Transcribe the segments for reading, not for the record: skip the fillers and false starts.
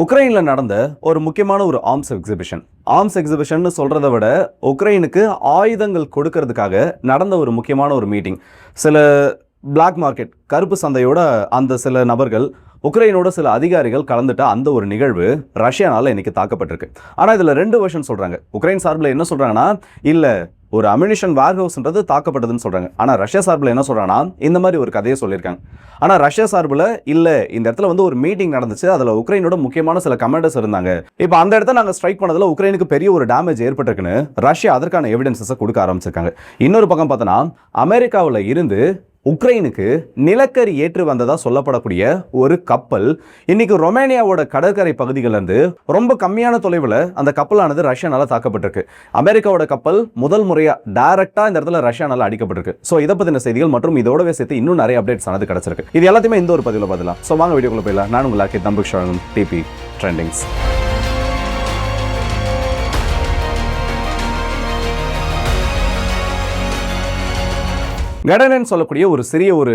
உக்ரைனில் நடந்த ஒரு முக்கியமான ஒரு ஆர்ம்ஸ் எக்ஸிபிஷன் சொல்றதை விட உக்ரைனுக்கு ஆயுதங்கள் கொடுக்கறதுக்காக நடந்த ஒரு முக்கியமான ஒரு மீட்டிங். சில பிளாக் மார்க்கெட் கருப்பு சந்தையோட அந்த சில நபர்கள் உக்ரைனோட சில அதிகாரிகள் கலந்துட்ட அந்த ஒரு நிகழ்வு ரஷ்யானால இன்னைக்கு தாக்கப்பட்டிருக்கு. ஆனால் இதில் ரெண்டு வெர்ஷன் சொல்றாங்க. உக்ரைன் சார்பில் என்ன சொல்றாங்கன்னா, இல்லை ஒரு அம்யூனிஷன் வேர்ஹவுஸ்ன்றது தாக்கப்பட்டதுன்னு சொல்றாங்க. ஆனால் ரஷ்யா சார்பில் என்ன சொல்றாங்கன்னா, இந்த மாதிரி ஒரு கதையை சொல்லியிருக்காங்க. ஆனால் ரஷ்யா சார்பில் இல்லை, இந்த இடத்துல வந்து ஒரு மீட்டிங் நடந்துச்சு, அதில் உக்ரைனோட முக்கியமான சில கமாண்டர்ஸ் இருந்தாங்க. இப்போ அந்த இடத்த நாங்கள் ஸ்ட்ரைக் பண்ணதில் உக்ரைனுக்கு பெரிய ஒரு டேமேஜ் ஏற்பட்டிருக்குன்னு ரஷ்யா அதற்கான எவிடன்சஸை கொடுக்க ஆரம்பிச்சிருக்காங்க. இன்னொரு பக்கம் பார்த்தோன்னா, அமெரிக்காவில் இருந்து உக்ரைனுக்கு நிலக்கரி ஏற்று வந்ததா சொல்லப்படக்கூடிய ஒரு கப்பல் இன்னைக்கு ரொமேனியாவோட கடற்கரை பகுதிகளிலிருந்து ரொம்ப கம்மியான தொலைவில் அந்த கப்பலானது ரஷ்யானால தாக்கப்பட்டிருக்கு. அமெரிக்காவோட கப்பல் முதல் முறையா டைரக்டா இந்த இடத்துல ரஷ்யானால அடிக்கப்பட்டிருக்கு. ஸோ இதை பத்தின செய்திகள் மற்றும் இதோடவே சேர்த்து இன்னும் நிறைய அப்டேட்ஸ் ஆனது கிடைச்சிருக்கு. இது எல்லாத்தையுமே இந்த ஒரு பதிவில் பதிலாம். ஸோ வாங்க வீடியோக்குள்ள போயிடலாம். நான் உங்களுக்கு தம்புக் டிபி ட்ரெண்டிங்ஸ். கடனன் சொல்லக்கூடிய ஒரு சிறிய ஒரு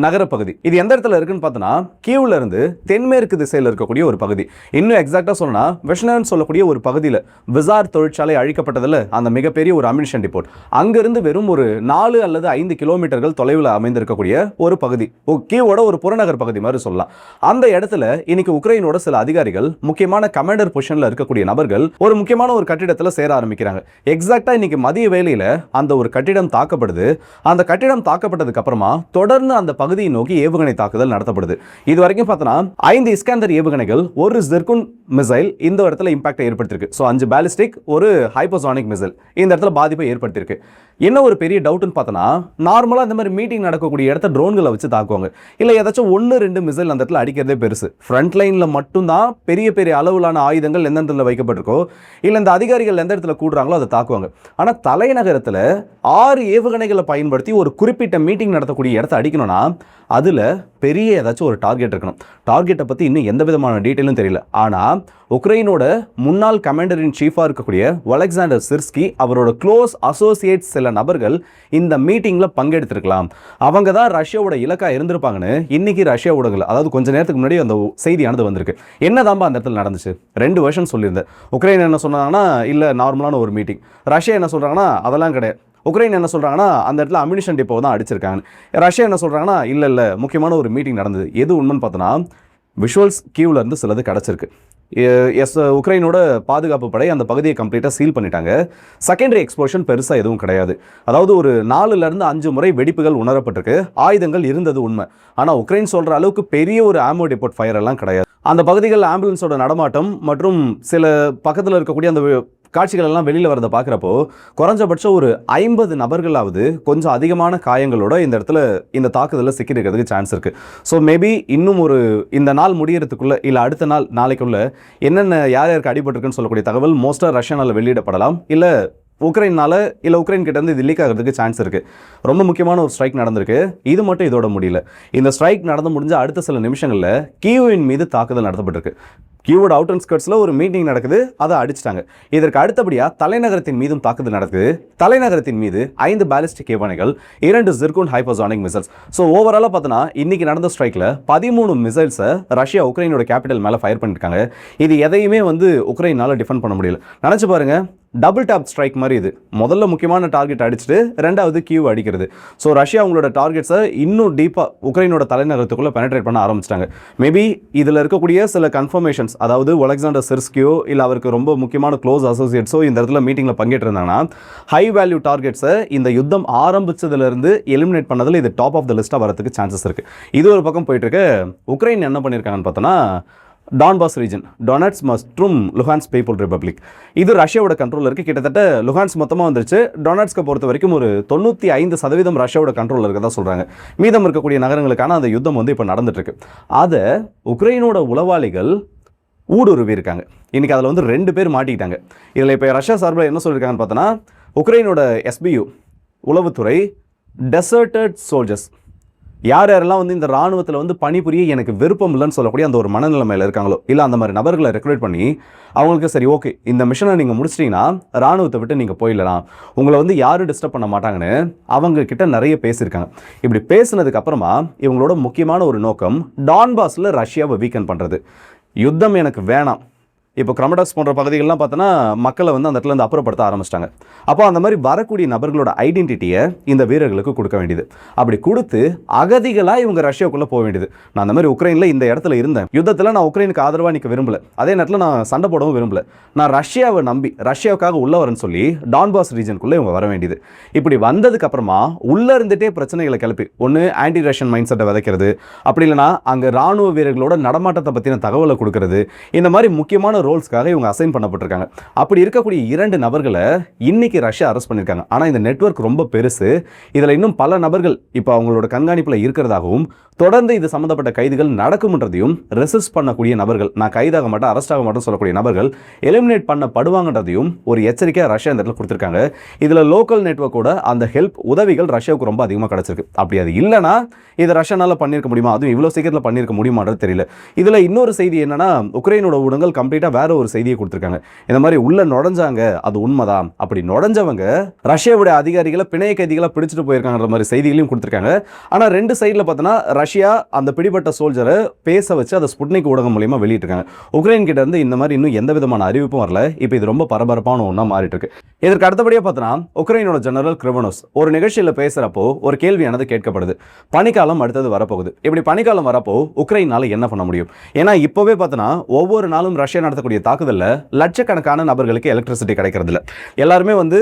நகரப்பகுதி. இது எந்த இடத்துல இருக்குன்னு பார்த்தோன்னா, கீவ்ல இருந்து தென்மேற்கு திசையில் இருக்கக்கூடிய ஒரு பகுதி. இன்னும் எக்ஸாக்டா சொன்னா, வெஷ்னன் சொல்லக்கூடிய ஒரு பகுதியில் விசார் தொழிற்சாலை அழிக்கப்பட்டதில் அந்த மிகப்பெரிய ஒரு அம்யூனிஷன் டிப்போட் அங்கிருந்து வெறும் ஒரு 4 அல்லது 5 கிலோமீட்டர்கள் தொலைவில் அமைந்திருக்கக்கூடிய ஒரு பகுதி. கீவோட ஒரு புறநகர் பகுதி மாதிரி சொல்லலாம். அந்த இடத்துல இன்னைக்கு உக்ரைனோட சில அதிகாரிகள், முக்கியமான கமாண்டர் பொசிஷன்ல இருக்கக்கூடிய நபர்கள் ஒரு முக்கியமான ஒரு கட்டிடத்தில் சேர ஆரம்பிக்கிறாங்க. எக்ஸாக்டா இன்னைக்கு மதிய வேளையில அந்த ஒரு கட்டிடம் தாக்கப்படுது. அந்த கட்டிடம் தாக்கப்பட்டதுக்கு அப்புறமா தொடர்ந்து அந்த பகுதியை நோக்கி ஏவுகணை தாக்குதல் நடத்தப்படுது. இது வரைக்கும் பார்த்தோன்னா 5 இஸ்காந்தர் ஏவுகணைகள், ஒரு ஜிர்குன் மிசைல் இந்த இடத்துல இம்பாக்ட் ஏற்படுத்திருக்கு. ஸோ 5 பாலிஸ்டிக், ஒரு ஹைப்பர்சானிக் மிசைல் இந்த இடத்துல பாதிப்பை ஏற்படுத்தியிருக்கு. என்ன ஒரு பெரிய டவுட்னு பார்த்தோன்னா, நார்மலாக இந்த மாதிரி மீட்டிங் நடக்கக்கூடிய இடத்த ட்ரோன்களை வச்சு தாக்குவாங்க. இல்லை ஏதாச்சும் 1-2 மிசைல் அந்த இடத்துல அடிக்கிறதே பெருசு. ஃப்ரண்ட் லைனில் மட்டும்தான் பெரிய பெரிய அளவிலான ஆயுதங்கள் எந்த இடத்துல வைக்கப்பட்டிருக்கோ, இல்லை இந்த அதிகாரிகள் எந்த இடத்துல கூடுறாங்களோ அதை தாக்குவாங்க. ஆனால் தலைநகரத்தில் 6 ஏவுகணைகளை பயன்படுத்தி ஒரு குறிப்பிட்ட மீட்டிங் நடத்தக்கூடிய இடத்த அடிக்கணும்னா அதில் பெரிய ஏதாச்சும் ஒரு டார்கெட் இருக்கணும். டார்கெட்டை பற்றி இன்னும் எந்த விதமான டீட்டெயிலும் தெரியல. ஆனால் உக்ரைனோட முன்னாள் கமாண்டர் இன் சீஃபாக இருக்கக்கூடிய ஒலெக்சாண்டர் சிர்ஸ்கி, அவரோட க்ளோஸ் அசோசியேட்ஸ் சில நபர்கள் இந்த மீட்டிங்கில் பங்கெடுத்திருக்கலாம். அவங்க தான் ரஷ்யாவோட இலக்காக இருந்திருப்பாங்கன்னு இன்னைக்கு ரஷ்யா ஊடகங்கள், அதாவது கொஞ்சம் நேரத்துக்கு முன்னாடி அந்த செய்தியானது வந்திருக்கு. என்னதான்பா அந்த இடத்துல நடந்துச்சு? 2 வருஷம் சொல்லியிருந்தேன். உக்ரைன் என்ன சொன்னாங்கன்னா, இல்லை நார்மலான ஒரு மீட்டிங். ரஷ்யா என்ன சொல்கிறாங்கன்னா, அதெல்லாம் கிடையாது. உக்ரைன் என்ன சொல்கிறாங்கன்னா, அந்த இடத்துல அம்யூனிஷன் டிப்போ தான் அடிச்சிருக்காங்க. ரஷ்யா என்ன சொல்கிறாங்கன்னா, இல்லை முக்கியமான ஒரு மீட்டிங் நடந்தது. எது உண்மைன்னு பார்த்தோன்னா, விஷுவல்ஸ் கீவ்ல இருந்து சிலது கிடச்சிருக்கு. உக்ரைனோட பாதுகாப்பு படை அந்த பகுதியை கம்ப்ளீட்டாக சீல் பண்ணிட்டாங்க. செகண்டரி எக்ஸ்ப்ளோஷன் பெருசாக எதுவும் கிடையாது. அதாவது ஒரு 4-5 முறை வெடிப்புகள் உணரப்பட்டிருக்கு. ஆயுதங்கள் இருந்தது உண்மை. ஆனால் உக்ரைன் சொல்கிற அளவுக்கு பெரிய ஒரு ஆமோ டிப்போட் ஃபயர் எல்லாம் கிடையாது. அந்த பகுதிகள் ஆம்புலன்ஸோட நடமாட்டம் மற்றும் சில பக்கத்தில் இருக்கக்கூடிய அந்த காட்சிகள் எல்லாம் வெளியில் வரதை பார்க்குறப்போ குறைஞ்சபட்சம் ஒரு 50 நபர்களாவது கொஞ்சம் அதிகமான காயங்களோட இந்த இடத்துல இந்த தாக்குதலில் சிக்கியிருக்கிறதுக்கு சான்ஸ் இருக்குது. ஸோ மேபி இன்னும் ஒரு இந்த நாள் முடியறதுக்குள்ளே, இல்லை அடுத்த நாளைக்குள்ளே என்னென்ன யாருக்கு அடிபட்டிருக்குன்னு சொல்லக்கூடிய தகவல் மோஸ்ட்டாக ரஷ்யானால் வெளியிடப்படலாம். இல்லை உக்ரைனால, இல்லை உக்ரைன் கிட்ட இருந்து இது லீக் ஆகிறதுக்கு சான்ஸ் இருக்குது. ரொம்ப முக்கியமான ஒரு ஸ்ட்ரைக் நடந்திருக்கு. இது மட்டும் இதோட முடியல. இந்த ஸ்ட்ரைக் நடந்து முடிஞ்ச அடுத்த சில நிமிஷங்களில் கீவின் மீது தாக்குதல் நடத்தப்பட்டிருக்கு. கீவோட அவுட்டர் ஸ்கர்ட்ஸில் ஒரு மீட்டிங் நடக்குது, அதை அடிச்சிட்டாங்க. இதற்கு அடுத்தபடியாக தலைநகரத்தின் மீதும் தாக்குதல் நடக்குது. தலைநகரத்தின் மீது 5 பாலிஸ்டிக் ஏவுகணைகள், 2 ஜிர்குன் ஹைப்பர்சானிக் மிசைல்ஸ். ஸோ ஓவராலாக பார்த்தோன்னா இன்னைக்கு நடந்த ஸ்ட்ரைக்கில் 13 மிசைல்ஸை ரஷ்யா உக்ரைனோட கேபிட்டல் மேலே ஃபயர் பண்ணியிருக்காங்க. இது எதையுமே வந்து உக்ரைனால் டிஃபெண்ட் பண்ண முடியல. நினச்சி பாருங்க, டபுள் டாப் ஸ்ட்ரைக் மாதிரி இது. முதல்ல முக்கியமான டார்கெட் அடிச்சுட்டு ரெண்டாவது கீவ் அடிக்கிறது. ஸோ ரஷ்யா அவங்களோட டார்கெட்ஸை இன்னும் டீப்பாக உக்ரைனோட தலைநகரத்துக்குள்ளே பெனட்ரேட் பண்ண ஆரம்பிச்சிட்டாங்க. மேபி இதில் இருக்கக்கூடிய சில கன்ஃபர்மேஷன்ஸ், அதாவது ஒலெக்சாண்டர் சிர்ஸ்கியோ இல்லை அவருக்கு ரொம்ப முக்கியமான க்ளோஸ் அசோசியேட்ஸோ இந்த இடத்துல மீட்டிங்கில் பங்கேற்றிருந்தாங்கன்னா ஹை வேல்யூ டார்கெட்ஸை இந்த யுத்தம் ஆரம்பிச்சதுலேருந்து எலிமினேட் பண்ணதில் இது டாப் ஆஃப் த லிஸ்ட்டாக வரதுக்கு சான்சஸ் இருக்குது. இது ஒரு பக்கம் போயிட்டு இருக்கு. உக்ரைன் என்ன பண்ணியிருக்காங்கன்னு பார்த்தோன்னா, டான்பாஸ் ரீஜன், டொனட்ஸ் மற்றும் லுஹான்ஸ் பீப்புள் ரிப்பப்ளிக், இது ரஷ்யாவோட கண்ட்ரோலில் இருக்குது. கிட்டத்தட்ட லுஹான்ஸ் மொத்தமாக வந்துருச்சு. டொனட்ஸ்கை பொறுத்த வரைக்கும் ஒரு 95% ரஷ்யாவோட கண்ட்ரோலில் இருக்கதான் சொல்கிறாங்க. மீதம் இருக்கக்கூடிய நகரங்களுக்கான அந்த யுத்தம் வந்து இப்போ நடந்துட்டுருக்கு. அதை உக்ரைனோட உளவாளிகள் ஊடுருவி இருக்காங்க. இன்றைக்கி அதில் வந்து 2 பேர் மாட்டிக்கிட்டாங்க. இதில் இப்போ ரஷ்யா சார்பில் என்ன சொல்லியிருக்காங்கன்னு பார்த்தோன்னா, உக்ரைனோட SBU உளவுத்துறை டெசர்டட் சோல்ஜர்ஸ், யார் யாரெல்லாம் வந்து இந்த ராணுவத்தில் வந்து பணிபுரிய எனக்கு விருப்பம் இல்லைன்னு சொல்லக்கூடிய அந்த ஒரு மனநிலைமையில் இருக்காங்களோ, இல்லை அந்த மாதிரி நபர்களை ரெக்ரூட் பண்ணி அவங்களுக்கு சரி ஓகே இந்த மிஷனை நீங்கள் முடிச்சிட்டிங்கன்னா ராணுவத்தை விட்டு நீங்கள் போயிடலாம், உங்களை வந்து யாரும் டிஸ்டர்ப் பண்ண மாட்டாங்கன்னு அவங்க கிட்ட நிறைய பேசியிருக்காங்க. இப்படி பேசினதுக்கு அப்புறமா இவங்களோட முக்கியமான ஒரு நோக்கம் டான்பாஸில் ரஷ்யாவை வீக்கன் பண்ணுறது. யுத்தம் எனக்கு வேணாம். இப்போ கிரமடாக்ஸ் போன்ற பகுதிகளெலாம் பார்த்தோன்னா மக்களை வந்து அந்த இடத்துல இருந்து அப்புறப்படுத்த ஆரம்பிச்சிட்டாங்க. அப்போ அந்த மாதிரி வரக்கூடிய நபர்களோட ஐடென்டிட்டியை இந்த வீரர்களுக்கு கொடுக்க வேண்டியது. அப்படி கொடுத்து அகதிகளாக இவங்க ரஷ்யாவுக்குள்ளே போக வேண்டியது. நான் அந்த மாதிரி உக்ரைனில் இந்த இடத்துல இருந்தேன், யுத்தத்தில் நான் உக்ரைனுக்கு ஆதரவாக நிற்க விரும்பல, அதே நேரத்தில் நான் சண்டை போடவும் விரும்பல, நான் ரஷ்யாவை நம்பி ரஷ்யாவுக்காக உள்ள வரேன்னு சொல்லி டான்பாஸ் ரீஜனுக்குள்ளே இவங்க வர வேண்டியது. இப்படி வந்ததுக்கு அப்புறமா உள்ளே இருந்துகிட்டே பிரச்சனைகளை கிளப்பி ஒன்று ஆன்டி ரஷ்யன் மைண்ட் செட்டை விதைக்கிறது, அப்படி இல்லைனா அங்கே ராணுவ வீரர்களோட நடமாட்டத்தை பற்றின தகவலை கொடுக்கறது, இந்த மாதிரி முக்கியமான ரோல்ஸ்க்காக இவங்க அசைன் பண்ணப்பட்டிருக்காங்க. அப்படி இருக்கக்கூடிய 2 நபர்களை இன்னைக்கு ரஷ்யா அரெஸ்ட் பண்ணியிருக்காங்க. ஆனால் இந்த நெட்வொர்க் ரொம்ப பெருசு, இதில் இன்னும் பல நபர்கள் இப்போ அவங்களோட கண்காணிப்பில் இருக்கிறதாகவும் தொடர்ந்து இது சம்பந்தப்பட்ட கைதுகள் நடக்கும்ன்றதையும் ரெசிஸ்ட் பண்ணக்கூடிய நபர்கள், நான் கைதாக மாட்டேன் அரெஸ்ட் ஆக மாட்டேன்னு சொல்லக்கூடிய நபர்கள் எலிமினேட் பண்ணப்படுவாங்கன்றதையும் ஒரு எச்சரிக்கையாக ரஷ்யா இந்த இடத்துல கொடுத்துருக்காங்க. இதில் லோக்கல் நெட்வொர்க்கோட அந்த ஹெல்ப் உதவிகள் ரஷ்யாவுக்கு ரொம்ப அதிகமாக கிடச்சிருக்கு. அப்படி அது இல்லைனா இதை ரஷ்யானால பண்ணியிருக்க முடியுமா, அதுவும் இவ்வளோ சீக்கிரத்தில் பண்ணியிருக்க முடியுமான்றது தெரியல. இதில் இன்னொரு செய்தி என்னன்னா, உக்ரைனோட ஊடகங்கள் கம்ப்ளீட்டாக வேற ஒரு செய்தியை கொடுத்துருக்காங்க. இந்த மாதிரி உள்ள நுழைஞ்சாங்க, அது உண்மைதான், அப்படி நுழைஞ்சவங்க ரஷ்யாவுடைய அதிகாரிகளை பிணைய கைதிகளை பிடிச்சிட்டு போயிருக்காங்கன்ற மாதிரி செய்திகளையும் கொடுத்துருக்காங்க. ஆனால் 2 சைடில் பார்த்தோன்னா ரஷ்யா அந்த பிடிபட்ட சோல்ஜரை பேச வச்சு அதை ஸ்புட்னிக் ஊடகம் மூலியமாக வெளியிட்டிருக்காங்க. உக்ரைன் கிட்ட இருந்து இந்த மாதிரி இன்னும் எந்த விதமான அறிவிப்பும் வரல. இப்போ இது ரொம்ப பரபரப்பான ஒன்றா மாறிட்டு இருக்கு. இதற்கு அடுத்தபடியாக பார்த்தோன்னா உக்ரைனோட ஜெனரல் கிரிவனோஸ் ஒரு நிகழ்ச்சியில் பேசுகிறப்போ ஒரு கேள்வியானது கேட்கப்படுது. பனிக்காலம் அடுத்தது வரப்போகுது, இப்படி பனிக்காலம் வரப்போ உக்ரைனால என்ன பண்ண முடியும்? ஏன்னா இப்போவே பார்த்தோன்னா ஒவ்வொரு நாளும் ரஷ்யா நடத்தக்கூடிய தாக்குதலில் லட்சக்கணக்கான நபர்களுக்கு எலக்ட்ரிசிட்டி கிடைக்கிறது இல்லை. எல்லாருமே வந்து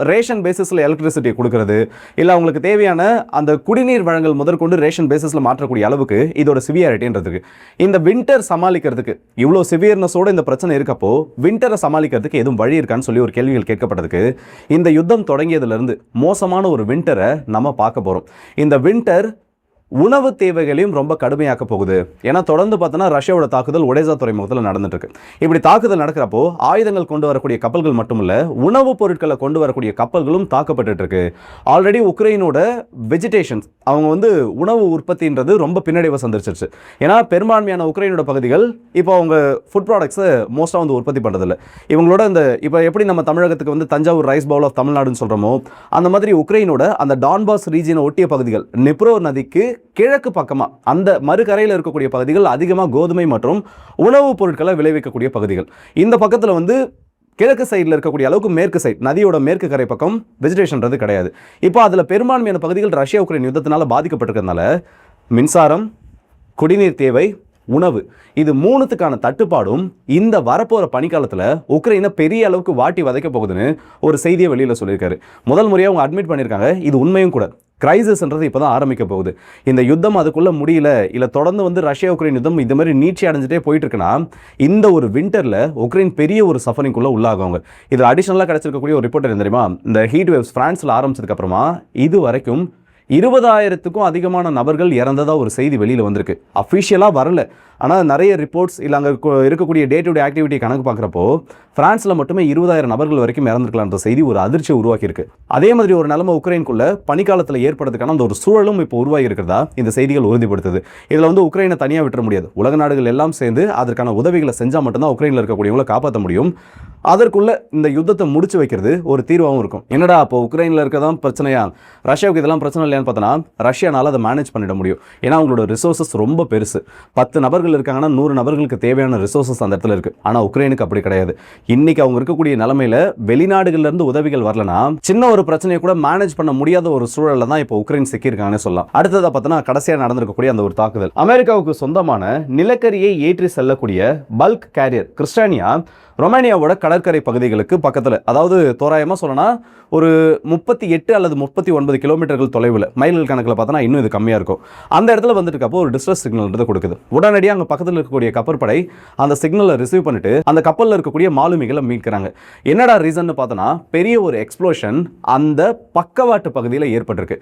ரேஷன் பேசிஸில் எலக்ட்ரிசிட்டி கொடுக்கறது, இல்லை அவங்களுக்கு தேவையான அந்த குடிநீர் வழங்கல் முதற்கொண்டு ரேஷன் பேசிஸில் மாற்றக்கூடிய அளவுக்கு இதோட சிவியாரிட்டின்றதுக்கு, இந்த வின்டர் சமாளிக்கிறதுக்கு இவ்வளோ சிவியர்னஸோடு இந்த பிரச்சனை இருக்கப்போ வின்டரை சமாளிக்கிறதுக்கு எதுவும் வழி இருக்கான்னு சொல்லி ஒரு கேள்விகள் கேட்கப்பட்டதுக்கு, இந்த யுத்தம் தொடங்கியதுலேருந்து மோசமான ஒரு வின்டரை நம்ம பார்க்க போகிறோம். இந்த வின்டர் உணவு தேவைகளையும் ரொம்ப கடுமையாக்க போகுது. ஏன்னா தொடர்ந்து பார்த்தோன்னா ரஷ்யாவோட தாக்குதல் ஒடேசா துறைமுகத்தில் நடந்துட்டு இருக்கு. இப்படி தாக்குதல் நடக்கிறப்போ ஆயுதங்கள் கொண்டு வரக்கூடிய கப்பல்கள் மட்டும் இல்ல, உணவுப் பொருட்களை கொண்டு வரக்கூடிய கப்பல்களும் தாக்கப்பட்டு இருக்கு. ஆல்ரெடி உக்ரைனோட வெஜிடேஷன்ஸ், அவங்க வந்து உணவு உற்பத்தின்றது ரொம்ப பின்னடைவை சந்திச்சிருச்சு. ஏன்னா பெரும்பான்மையான உக்ரைனோட பகுதிகள் இப்போ அவங்க ஃபுட் ப்ராடக்ட்ஸை மோஸ்ட்டாக வந்து உற்பத்தி பண்ணுறதில்ல. இவங்களோட இந்த இப்போ எப்படி நம்ம தமிழகத்துக்கு வந்து தஞ்சாவூர் ரைஸ் பவுல் ஆஃப் தமிழ்நாடுன்னு சொல்கிறோமோ, அந்த மாதிரி உக்ரைனோட அந்த டான்பாஸ் ரீஜனை ஒட்டிய பகுதிகள், நெப்ரோ நதிக்கு கிழக்கு பக்கமாக அந்த மறுகரையில் இருக்கக்கூடிய பகுதிகள் அதிகமாக கோதுமை மற்றும் உணவுப் பொருட்களை விளைவிக்கக்கூடிய பகுதிகள். இந்த பக்கத்தில் வந்து கிழக்கு சைடில் இருக்கக்கூடிய அளவுக்கு மேற்கு சைடு, நதியோட மேற்கு கரை பக்கம் வெஜிடேஷன்றது கிடையாது. இப்போ அதில் பெரும்பான்மையான பகுதிகள் ரஷ்யா உக்ரைன் யுத்தத்தினால பாதிக்கப்பட்டிருக்கிறதுனால மின்சாரம், குடிநீர் தேவை, உணவு, இது 3த்துக்கான தட்டுப்பாடும் இந்த வரப்போகிற பனிக்காலத்தில் உக்ரைனை பெரிய அளவுக்கு வாட்டி வதைக்க போகுதுன்னு ஒரு செய்தியை வெளியில் சொல்லியிருக்காரு. முதல் முறையாக அவங்க அட்மிட் பண்ணியிருக்காங்க. இது உண்மையும் கூட. கிரைசிஸ்ன்றது இப்போ தான் ஆரம்பிக்க போகுது. இந்த யுத்தம் அதுக்குள்ளே முடியல, இல்லை தொடர்ந்து வந்து ரஷ்யா உக்ரைன் யுத்தம் இந்த மாதிரி நீட்சி அடைஞ்சிட்டே போயிட்டு இருக்குன்னா இந்த ஒரு விண்டரில் உக்ரைன் பெரிய ஒரு சஃபரிங்குள்ளே உள்ளாகுவாங்க. இது அடிஷனலாக கிடச்சிருக்கக்கூடிய ஒரு ரிப்போர்ட் தெரியுமா, இந்த ஹீட் வேவ்ஸ் ஃப்ரான்ஸில் ஆரம்பிச்சதுக்கப்புறமா இது வரைக்கும் 20,000க்கும் அதிகமான நபர்கள் இறந்ததா ஒரு செய்தி வெளியில் வந்திருக்கு. அஃபிஷியலாக வரல, ஆனால் நிறைய ரிப்போர்ட்ஸ் இல்லை அங்கே இருக்கக்கூடிய டே டு டே ஆக்டிவிட்டி கணக்கு பார்க்குறப்போ ஃப்ரான்ஸில் மட்டுமே 20,000 நபர்கள் வரைக்கும் இறந்துருக்கலான்ற செய்தி ஒரு அதிர்ச்சியை உருவாக்கியிருக்கு. அதே மாதிரி ஒரு நிலைமை உக்ரைனுக்குள்ள பனிக்காலத்தில் ஏற்படுறதுக்கான அந்த ஒரு சூழலும் இப்போ உருவாகி இருக்கிறதா இந்த செய்திகள் உறுதிப்படுத்துது. இதில் வந்து உக்ரைனை தனியாக விட்டுற முடியாது. உலக நாடுகள் எல்லாம் சேர்ந்து அதற்கான உதவிகளை செஞ்சால் மட்டும்தான் உக்ரைனில் இருக்கக்கூடியவங்களை காப்பாற்ற முடியும். அதற்குள்ள இந்த யுத்தத்தை முடிச்சு வைக்கிறது ஒரு தீர்வாகவும் இருக்கும். என்னடா அப்போ உக்ரைனில் இருக்கதான் பிரச்சனையா, ரஷ்யாவுக்கு இதெல்லாம் பிரச்சனை இல்லையான்னு பார்த்தோன்னா ரஷ்யானால அதை மேனேஜ் பண்ணிட முடியும். ஏன்னா அவங்களோட ரிசோர்ஸஸ் ரொம்ப பெருசு. 10 நபர்கள் இருக்காங்கன்னா 100 நபர்களுக்கு தேவையான ரிசோர்ஸஸ் அந்த இடத்துல இருக்கு. ஆனால் உக்ரைனுக்கு அப்படி கிடையாது. இன்னைக்கு அவங்க இருக்கக்கூடிய நிலைமையில வெளிநாடுகள்ல இருந்து உதவிகள் வரலனா சின்ன ஒரு பிரச்சனையை கூட மேனேஜ் பண்ண முடியாத ஒரு சூழல்ல தான் இப்போ உக்ரைன் சிக்கியிருக்காங்கன்னு சொல்லலாம். அடுத்ததா பார்த்தோன்னா கடைசியாக நடந்திருக்கக்கூடிய அந்த ஒரு தாக்குதல், அமெரிக்காவுக்கு சொந்தமான நிலக்கரியை ஏற்றி செல்லக்கூடிய பல்க் கேரியர் கிறிஸ்டானியா ரொமானியாவோட கடற்கரை பகுதிகளுக்கு பக்கத்தில், அதாவது தோராயமாக சொல்லனா ஒரு 38 அல்லது 39 கிலோமீட்டர்கள் தொலைவில், மைல்கள் கணக்கில் பார்த்தோன்னா இன்னும் இது கம்மியாக இருக்கும். அந்த இடத்துல வந்துட்டு இருக்கப்போ ஒரு டிஸ்ட்ரெஸ் சிக்னல் கொடுக்குது. உடனடியாக அங்கே பக்கத்தில் இருக்கக்கூடிய கப்பற்படை அந்த சிக்னலை ரிசீவ் பண்ணிட்டு அந்த கப்பலில் இருக்கக்கூடிய மாலுமிகளை மீட்கிறாங்க. என்னடா ரீசன் பார்த்தோன்னா பெரிய ஒரு எக்ஸ்ப்ளோஷன் அந்த பக்கவாட்டு பகுதியில் ஏற்பட்டிருக்கு.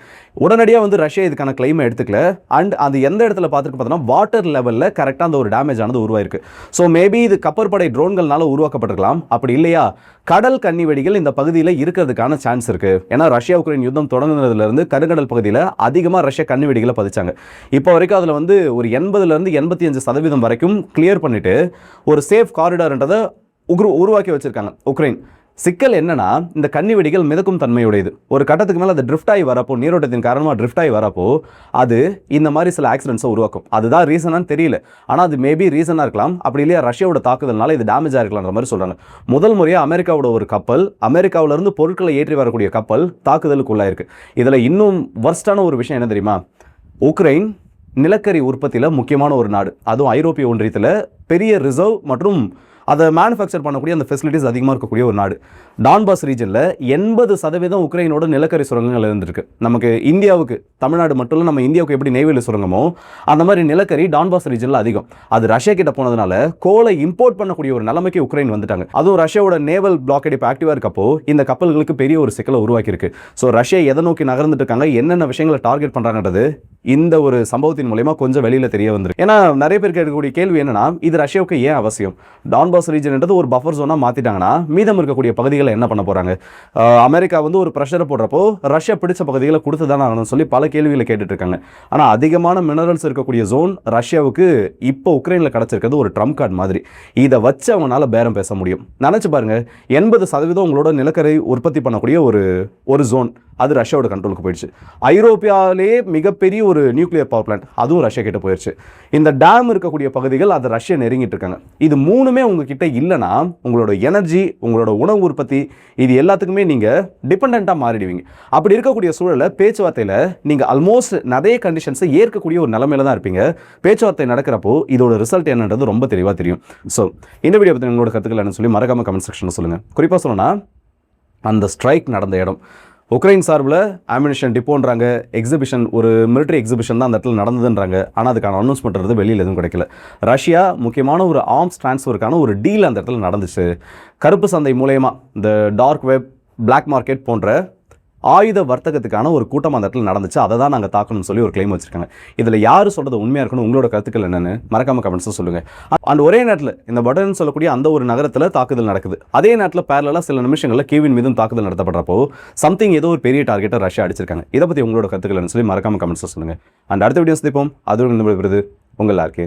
உடனடியாக வந்து ரஷ்யா இதுக்கான கிளைமை எடுத்துக்கல. அண்ட் அது எந்த இடத்துல பார்த்துட்டு பார்த்தோன்னா வாட்டர் லெவலில் கரெக்டாக அந்த ஒரு டேமேஜ் ஆனது உருவாயிருக்கு. ஸோ மேபி இது கப்பற்படை ட்ரோன்கள்னால உருவாக்கப்பட்டிருக்கலாம். அப்படி இல்லையா கடல் கன்னி வெடிகள் இந்த பகுதியில் இருக்கிறதுக்கான சான்ஸ் இருக்கு. ஏன்னா ரஷ்யா உக்ரைன் யுத்தம் தொடங்குனதுல இருந்து கருங்கடல் பகுதியில் அதிகமாக ரஷ்யா கன்னி வெடிகளை பதிச்சாங்க. இப்போ வரைக்கும் அதில் வந்து ஒரு 80% 85% வரைக்கும் கிளியர் பண்ணிட்டு ஒரு சேஃப் காரிடார்ன்றதை உருவாக்கி வச்சிருக்காங்க உக்ரைன். சிக்கல் என்னன்னா இந்த கன்னி வெடிகள் மிதக்கும் தன்மையுடையது. ஒரு கட்டத்துக்கு மேலே அது ட்ரிஃப்ட் ஆகி வரப்போ, நீரோட்டத்தின் காரணமாக ட்ரிஃப்ட் ஆகி வரப்போ அது இந்த மாதிரி சில ஆக்சிடென்ட்ஸை உருவாக்கும். அதுதான் ரீசனான்னு தெரியல, ஆனால் அது மேபி ரீசனாக இருக்கலாம். அப்படி இல்லையா ரஷ்யாவோட தாக்குதல்னால இது டேமேஜ் ஆகிருக்கலான்ற மாதிரி சொல்கிறாங்க. முதல் முறையாக அமெரிக்காவோட ஒரு கப்பல், அமெரிக்காவிலிருந்து பொருட்களை ஏற்றி வரக்கூடிய கப்பல் தாக்குதலுக்கு உள்ளாயிருக்கு. இதில் இன்னும் வர்ஸ்டான ஒரு விஷயம் என்ன தெரியுமா? உக்ரைன் நிலக்கரி உற்பத்தியில் முக்கியமான ஒரு நாடு, அதுவும் ஐரோப்பிய ஒன்றியத்தில் பெரிய ரிசர்வ் மற்றும் அதை மேனுஃபேக்சர் பண்ணக்கூடிய அந்த ஃபெசிலிட்டிஸ் அதிகமாக இருக்கக்கூடிய ஒரு நாடு. டான்பாஸ் ரீஜனில் 80% உக்ரைனோட நிலக்கரி சுரங்கங்கள் இருந்திருக்கு. நமக்கு இந்தியாவுக்கு, தமிழ்நாடு மட்டும் இல்லை, நம்ம இந்தியாவுக்கு எப்படி நெய்வேலி சுரங்கமோ அந்த மாதிரி நிலக்கரி டான்பாஸ் ரீஜனில் அதிகம். அது ரஷ்யா கிட்ட போனதுனால கோலை இம்போர்ட் பண்ணக்கூடிய ஒரு நிலைமைக்கு உக்ரைன் வந்துட்டாங்க. அதுவும் ரஷ்யாவோட நேவல் பிளாக்கேட் இப்போ ஆக்டிவாக இருக்கப்போ இந்த கப்பல்களுக்கு பெரிய ஒரு சிக்கலை உருவாக்கியிருக்கு. ஸோ ரஷ்யா எதை நோக்கி நகர்ந்துட்டு இருக்காங்க, என்னென்ன விஷயங்களை டார்கெட் பண்ணுறாங்கன்றது இந்த ஒரு சம்பவத்தின் மூலமா கொஞ்சம் வெளியில் தெரிய வந்துருக்கு. ஏன்னா நிறைய பேருக்கு இருக்கக்கூடிய கேள்வி என்னன்னா, இது ரஷ்யாவுக்கு ஏன் அவசியம்? டான்பாஸ் ரீஜன்ன்றது ஒரு பஃபர் ஜோனாக மாற்றிட்டாங்கன்னா மீதம் இருக்கக்கூடிய பகுதிகளை என்ன பண்ண போகிறாங்க? அமெரிக்கா வந்து ஒரு ப்ரெஷரை போடுறப்போ ரஷ்யா பிடிச்ச பகுதிகளை கொடுத்து தானே ஆகணும்னு சொல்லி பல கேள்விகளை கேட்டுட்டு இருக்காங்க. ஆனால் அதிகமான மினரல்ஸ் இருக்கக்கூடிய ஜோன் ரஷ்யாவுக்கு இப்போ உக்ரைனில் கிடச்சிருக்கிறது ஒரு ட்ரம்ப் கார்டு மாதிரி. இதை வச்சு அவங்களால பேரம் பேச முடியும். நினச்சி பாருங்க, 80% உங்களோட நிலக்கரி உற்பத்தி பண்ணக்கூடிய ஒரு ஜோன் அது ரஷ்யாவோட கண்ட்ரோலுக்கு போயிடுச்சு. ஐரோப்பியாவிலேயே மிகப்பெரிய ஒரு நியூக்ளியர் பவர் பிளான்ட் அதுவும் ரஷ்யா கிட்ட போயிடுச்சு. இந்த டேம் இருக்கக்கூடிய பகுதிகள் அதை ரஷ்யா நெருங்கிட்டு இருக்காங்க. இது மூணுமே உங்ககிட்ட இல்லைன்னா உங்களோட எனர்ஜி, உங்களோட உணவு உற்பத்தி, இது எல்லாத்துக்குமே நீங்கள் டிபெண்ட்டாக மாறிடுவீங்க. அப்படி இருக்கக்கூடிய சூழலில் பேச்சுவார்த்தையில் நீங்கள் ஆல்மோஸ்ட் நிறைய கண்டிஷன்ஸை ஏற்கக்கூடிய ஒரு நிலைமையில தான் இருப்பீங்க. பேச்சுவார்த்தை நடக்கிறப்போ இதோட ரிசல்ட் என்னன்றது ரொம்ப தெளிவாக தெரியும். ஸோ இந்த வீடியோ பற்றி உங்களோட கருத்துக்கள் என்னன்னு சொல்லி மறக்காம கமெண்ட் செக்ஷனில் சொல்லுங்கள். குறிப்பாக சொல்லணும்னா அந்த ஸ்ட்ரைக் நடந்த இடம் உக்ரைன் சார்பில் ஆமினிஷன் டிப்போன்றாங்க, எக்ஸிபிஷன், ஒரு மிலிட்டரி எக்ஸிபிஷன் தான் அந்த இடத்துல நடந்ததுன்றாங்க. ஆனால் அதுக்கான அனௌன்ஸ்மெண்ட் வெளியில் எதுவும் கிடைக்கல. ரஷ்யா முக்கியமான ஒரு ஆர்ம்ஸ் டிரான்ஸ்ஃபருக்கான ஒரு டீல் அந்த இடத்துல நடந்துச்சு. கருப்பு சந்தை மூலயமா இந்த டார்க் வெப், பிளாக் மார்க்கெட் போன்ற ஆயுத வர்த்தகத்துக்கான ஒரு கூட்டம் அந்த இடத்துல நடந்துச்சு. அதை தான் நாங்கள் தாக்கணும்னு சொல்லி ஒரு கிளைம் வச்சிருக்காங்க. இதில் யார் சொல்கிறது உண்மையாக இருக்கணும், உங்களோட கருத்துக்கள் என்னென்னு மறக்காம கமெண்ட்ஸும் சொல்லுங்கள். அண்ட் ஒரே நேரத்தில் இந்த பட்டன் சொல்லக்கூடிய அந்த ஒரு நகரத்தில் தாக்குதல் நடக்குது. அதே நேரத்தில் பேரலாக சில நிமிஷங்களில் கீவின் மீதும் தாக்குதல் நடத்தப்படுறப்போ சம்திங் ஏதோ ஒரு பெரிய டார்கெட்டை ரஷ்யா அடிச்சிருக்காங்க. இதை பற்றி உங்களோட கருத்துக்கள் சொல்லி மறக்காம கமெண்ட்ஸும் சொல்லுங்கள். அண்ட் அடுத்த வீடியோ சந்திப்போம். அது உங்கள் ஆர்கே.